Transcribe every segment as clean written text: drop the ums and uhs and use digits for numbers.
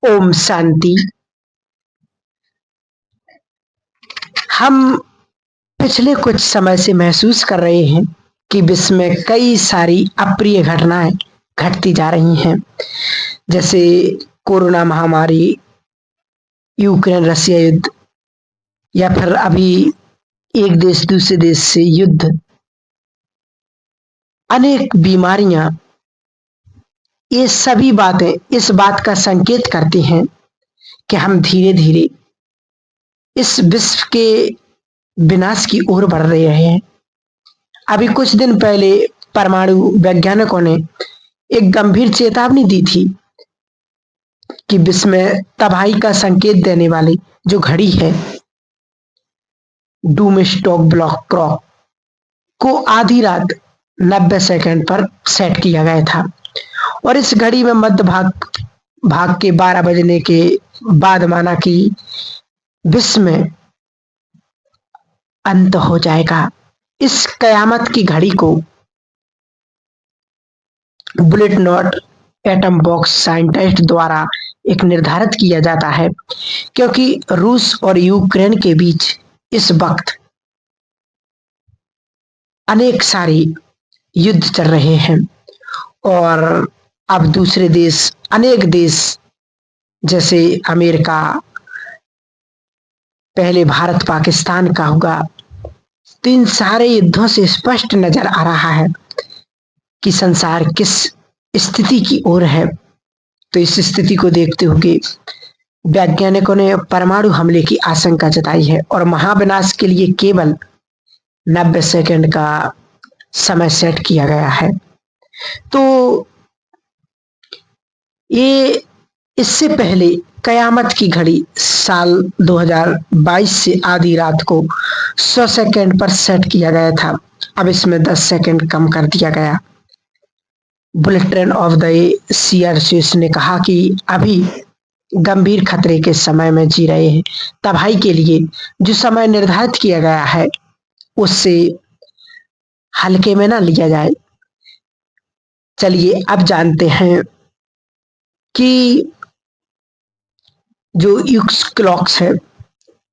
ओम शांति। हम पिछले कुछ समय से महसूस कर रहे हैं कि विश्व में कई सारी अप्रिय घटनाएं घटती जा रही हैं, जैसे कोरोना महामारी, यूक्रेन रसिया युद्ध, या फिर अभी एक देश दूसरे देश से युद्ध। अनेक बीमारियां, ये सभी बातें इस बात का संकेत करती हैं कि हम धीरे धीरे इस विश्व के विनाश की ओर बढ़ रहे हैं। अभी कुछ दिन पहले परमाणु वैज्ञानिकों ने एक गंभीर चेतावनी दी थी कि विश्व में तबाही का संकेत देने वाली जो घड़ी है, डूम स्टॉक ब्लॉक क्लॉक को आधी रात 90 सेकंड पर सेट किया गया था और इस घड़ी में मध्य भाग के 12 बजने के बाद माना कि विश्व में अंत हो जाएगा। इस कयामत की घड़ी को bullet not atom box scientist द्वारा एक निर्धारित किया जाता है, क्योंकि रूस और यूक्रेन के बीच इस वक्त अनेक सारे युद्ध चल रहे हैं और अब दूसरे देश, अनेक देश जैसे अमेरिका, पहले भारत पाकिस्तान का होगा, तो इन सारे युद्धों से स्पष्ट नजर आ रहा है कि संसार किस स्थिति की ओर है। तो इस स्थिति को देखते हुए वैज्ञानिकों ने परमाणु हमले की आशंका जताई है और महाविनाश के लिए केवल 90 सेकंड का समय सेट किया गया है। तो ये इससे पहले कयामत की घड़ी साल 2022 से आधी रात को 100 सेकंड पर सेट किया गया था। अब इसमें 10 सेकंड कम कर दिया गया। बुलेटिन ऑफ द सीआरसीएस ने कहा कि अभी गंभीर खतरे के समय में जी रहे हैं। तबाही के लिए जो समय निर्धारित किया गया है उससे हल्के में ना लिया जाए। चलिए अब जानते हैं कि जो यूक्स क्लॉक्स है,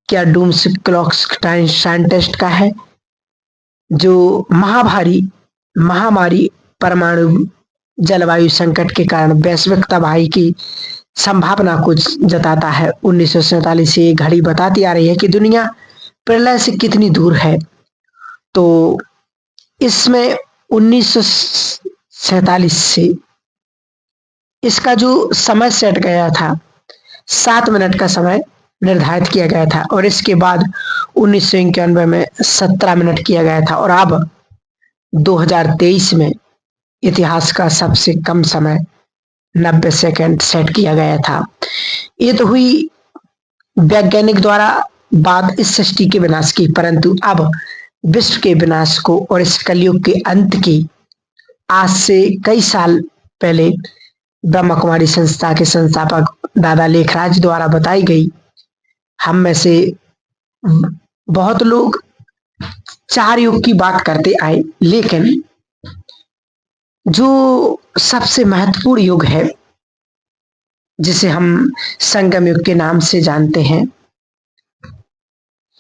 क्या डूम्स क्लॉक्स साइंटिस्ट का है, जो महामारी, परमाणु जलवायु संकट के कारण वैश्विक तबाही की संभावना को जताता है। 1947 से ये घड़ी बताती आ रही है कि दुनिया प्रलय से कितनी दूर है। तो इसमें 1947 से इसका जो समय सेट गया था, 7 मिनट का समय निर्धारित किया गया था और इसके बाद 1991 में 17 मिनट किया गया था और अब 2023 में इतिहास का सबसे कम समय 90 सेकंड सेट किया गया था। ये तो हुई वैज्ञानिक द्वारा बात इस सृष्टि के विनाश की, परंतु अब विश्व के विनाश को और इस कलयुग के अंत की आज से कई साल पहले ब्रह्म कुमारी संस्था के संस्थापक दादा लेखराज द्वारा बताई गई। हम में से बहुत लोग 4 युग की बात करते आए, लेकिन जो सबसे महत्वपूर्ण युग है, जिसे हम संगम युग के नाम से जानते हैं,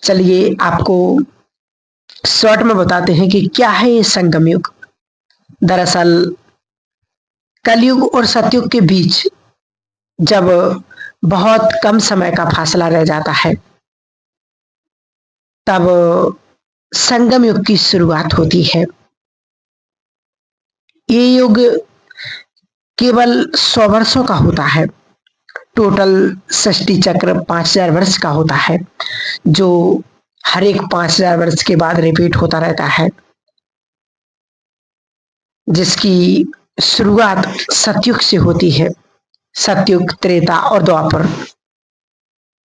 चलिए आपको शॉर्ट में बताते हैं कि क्या है ये संगम युग। दरअसल कलयुग और सतयुग के बीच जब बहुत कम समय का फासला रह जाता है, तब संगम युग की शुरुआत होती है। ये युग केवल 100 वर्षों का होता है। टोटल सृष्टि चक्र 5000 वर्ष का होता है, जो हर एक 5000 वर्ष के बाद रिपीट होता रहता है, जिसकी शुरुआत सतयुग से होती है। सतयुग, त्रेता और द्वापर,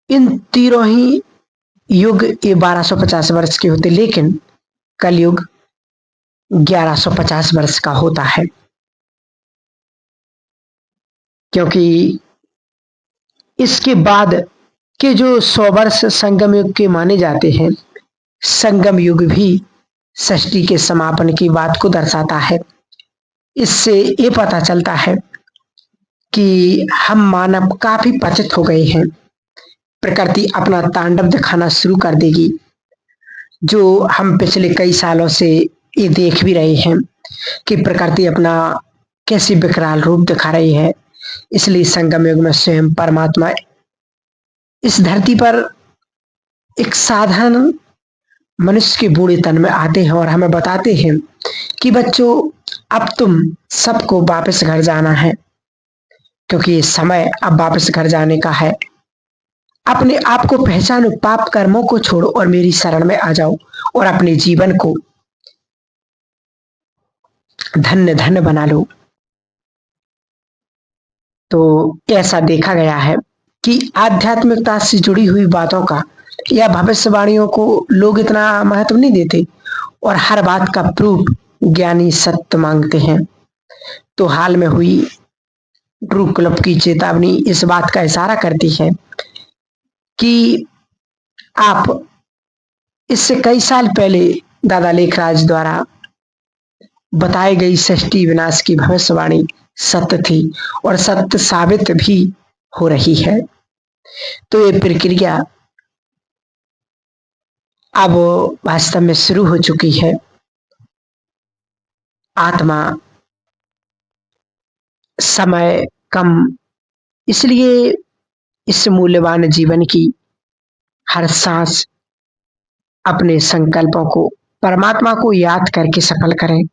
इन तीनों ही युग ये 1250 वर्ष के होते, लेकिन कलयुग 1150 वर्ष का होता है, क्योंकि इसके बाद के जो 100 वर्ष संगम युग के माने जाते हैं, संगम युग भी सृष्टि के समापन की बात को दर्शाता है। इससे ये पता चलता है कि हम मानव काफी पतित हो गए हैं। प्रकृति अपना तांडव दिखाना शुरू कर देगी, जो हम पिछले कई सालों से ये देख भी रहे हैं कि प्रकृति अपना कैसी विकराल रूप दिखा रही है। इसलिए संगम युग में स्वयं परमात्मा इस धरती पर एक साधारण मनुष्य के बूढ़े तन में आते हैं और हमें बताते हैं कि बच्चों, अब तुम सबको वापस घर जाना है, क्योंकि ये समय अब वापस घर जाने का है। अपने आप को पहचानो, पाप कर्मों को छोड़ो और मेरी शरण में आ जाओ और अपने जीवन को धन्य धन्य बना लो। तो ऐसा देखा गया है कि आध्यात्मिकता से जुड़ी हुई बातों का या भविष्यवाणियों को लोग इतना महत्व नहीं देते और हर बात का प्रूफ ज्ञानी सत्य मांगते हैं। तो हाल में हुई ट्रू क्लब की चेतावनी इस बात का इशारा करती है कि आप इससे कई साल पहले दादा लेखराज द्वारा बताई गई सृष्टि विनाश की भविष्यवाणी सत्य थी और सत्य साबित भी हो रही है। तो ये प्रक्रिया अब वास्तव में शुरू हो चुकी है। आत्मा, समय कम, इसलिए इस मूल्यवान जीवन की हर सांस अपने संकल्पों को परमात्मा को याद करके सफल करें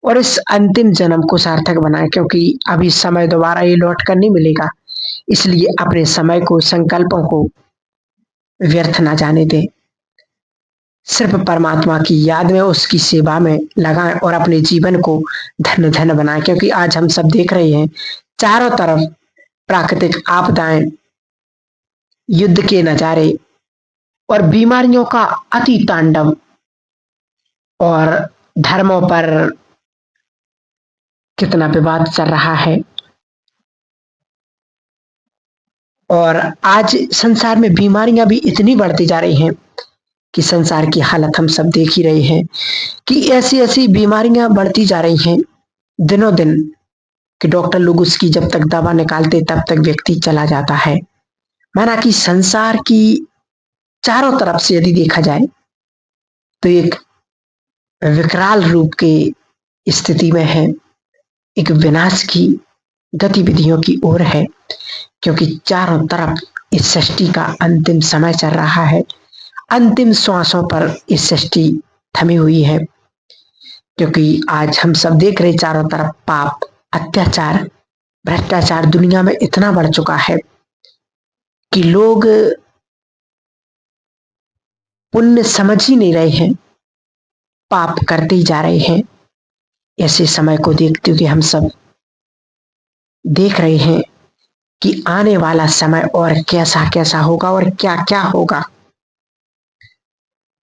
और इस अंतिम जन्म को सार्थक बनाएं, क्योंकि अभी समय दोबारा ये लौट कर नहीं मिलेगा। इसलिए अपने समय को, संकल्पों को व्यर्थ ना जाने दें। सिर्फ परमात्मा की याद में, उसकी सेवा में लगाएं और अपने जीवन को धन्य धन्य बनाएं, क्योंकि आज हम सब देख रहे हैं चारों तरफ प्राकृतिक आपदाएं, युद्ध के नजारे और बीमारियों का अति तांडव और धर्मों पर कितना विवाद चल रहा है। और आज संसार में बीमारियां भी इतनी बढ़ती जा रही हैं कि संसार की हालत हम सब देख ही रहे हैं कि ऐसी ऐसी बीमारियां बढ़ती जा रही हैं दिनों दिन कि डॉक्टर लोग उसकी जब तक दवा निकालते तब तक व्यक्ति चला जाता है। माना कि संसार की चारों तरफ से यदि देखा जाए तो एक विकराल रूप की स्थिति में है, एक विनाश की गतिविधियों की ओर है, क्योंकि चारों तरफ इस सृष्टि का अंतिम समय चल रहा है। अंतिम श्वासों पर इस सृष्टि थमी हुई है, क्योंकि आज हम सब देख रहे चारों तरफ पाप, अत्याचार, भ्रष्टाचार दुनिया में इतना बढ़ चुका है कि लोग पुण्य समझ ही नहीं रहे हैं, पाप करते ही जा रहे हैं। ऐसे समय को देखते हुए हम सब देख रहे हैं कि आने वाला समय और कैसा कैसा होगा और क्या क्या होगा।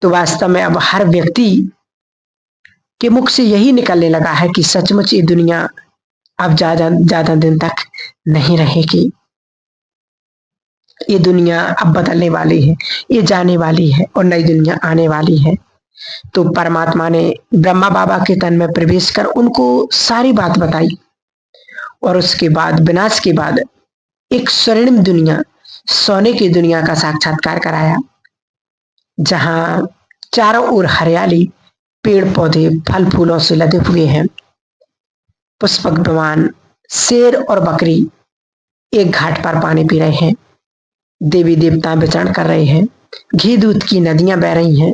तो वास्तव में अब हर व्यक्ति के मुख से यही निकलने लगा है कि सचमुच ये दुनिया अब ज्यादा ज्यादा दिन तक नहीं रहेगी। ये दुनिया अब बदलने वाली है, ये जाने वाली है और नई दुनिया आने वाली है। तो परमात्मा ने ब्रह्मा बाबा के तन में प्रवेश कर उनको सारी बात बताई और उसके बाद विनाश के बाद एक स्वर्णिम दुनिया, सोने की दुनिया का साक्षात्कार कराया, जहां चारों ओर हरियाली, पेड़ पौधे, फल फूलों से लदे हुए हैं। पुष्पक विमान, शेर और बकरी एक घाट पर पानी पी रहे हैं। देवी देवता विचरण कर रहे हैं। घी दूध की नदियां बह रही हैं।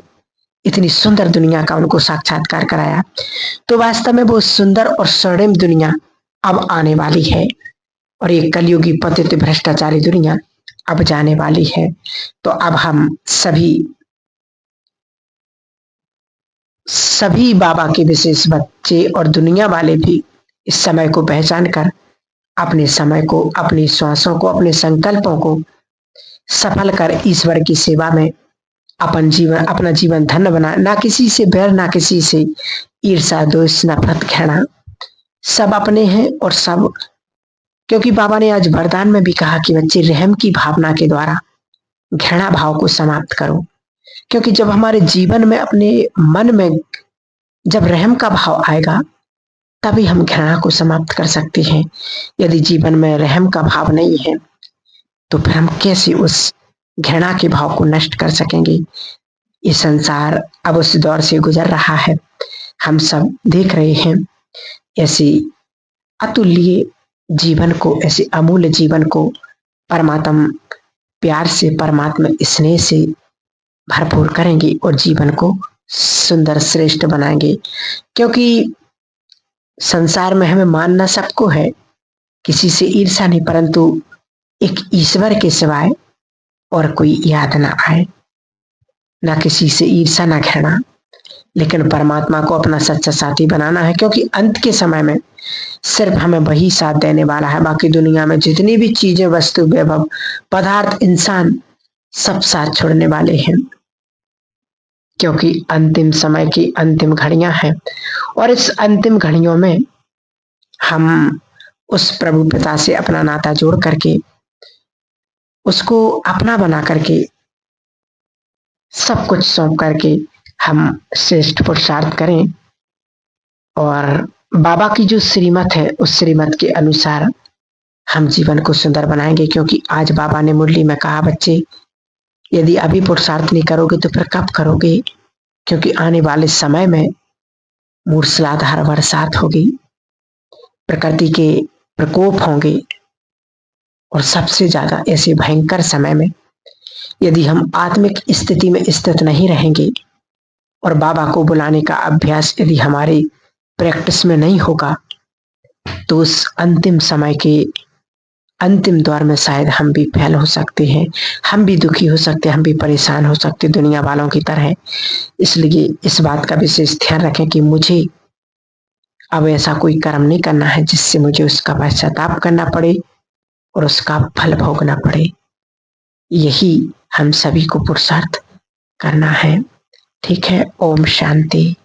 इतनी सुंदर दुनिया का उनको साक्षात्कार कराया। तो वास्तव में वो सुंदर और स्वर्णिम दुनिया अब आने वाली है और ये कलयुगी पतित भ्रष्टाचारी दुनिया अब जाने वाली है। तो अब हम सभी बाबा के विशेष बच्चे और दुनिया वाले भी इस समय को पहचान कर अपने समय को, अपनी श्वासों को, अपने संकल्पों को सफल कर ईश्वर की सेवा में अपना जीवन धन्य बना। ना किसी से बैर, ना किसी से ईर्षा, द्वेष, नफरत, घृणा, सब अपने हैं और सब, क्योंकि बाबा ने आज वरदान में भी कहा कि बच्चे रहम की भावना के द्वारा घृणा भाव को समाप्त करो। क्योंकि जब हमारे जीवन में, अपने मन में जब रहम का भाव आएगा तभी हम घृणा को समाप्त कर सकते हैं। यदि जीवन में रहम का भाव नहीं है तो फिर हम कैसे उस घृणा के भाव को नष्ट कर सकेंगे। ये संसार अब उस दौर से गुजर रहा है, हम सब देख रहे हैं। ऐसी अतुल्य जीवन को, ऐसे अमूल्य जीवन को परमात्मा प्यार से, परमात्मा स्नेह से भरपूर करेंगे और जीवन को सुंदर श्रेष्ठ बनाएंगे। क्योंकि संसार में हमें मानना सबको है, किसी से ईर्षा नहीं, परंतु एक ईश्वर के सिवाय और कोई याद ना आए। ना किसी से ईर्षा ना घृणा, लेकिन परमात्मा को अपना सच्चा साथी बनाना है। क्योंकि अंत के समय में सिर्फ हमें वही साथ देने वाला है। बाकी दुनिया में जितनी भी चीजें, वस्तु, वैभव, पदार्थ, इंसान, सब साथ छोड़ने वाले हैं। क्योंकि अंतिम समय की अंतिम घड़ियां हैं और इस अंतिम घड़ियों में हम उस प्रभु पिता से अपना नाता जोड़ करके, उसको अपना बना करके, सब कुछ सौंप करके हम श्रेष्ठ पुरुषार्थ करें और बाबा की जो श्रीमत है उस श्रीमत के अनुसार हम जीवन को सुंदर बनाएंगे। क्योंकि आज बाबा ने मुरली में कहा, बच्चे यदि अभी पुरुषार्थ नहीं करोगे तो फिर कब करोगे। क्योंकि आने वाले समय में मूसलाधार बरसात होगी, प्रकृति के प्रकोप होंगे और सबसे ज्यादा ऐसे भयंकर समय में यदि हम आत्मिक स्थिति में स्थित नहीं रहेंगे और बाबा को बुलाने का अभ्यास यदि हमारी प्रैक्टिस में नहीं होगा तो उस अंतिम समय के अंतिम दौर में शायद हम भी फेल हो सकते हैं, हम भी दुखी हो सकते हैं, हम भी परेशान हो सकते दुनिया वालों की तरह। इसलिए इस बात का विशेष ध्यान रखें कि मुझे अब ऐसा कोई कर्म नहीं करना है जिससे मुझे उसका पश्चाताप करना पड़े और उसका फल भोगना पड़े। यही हम सभी को पुरुषार्थ करना है। ठीक है, ओम शांति।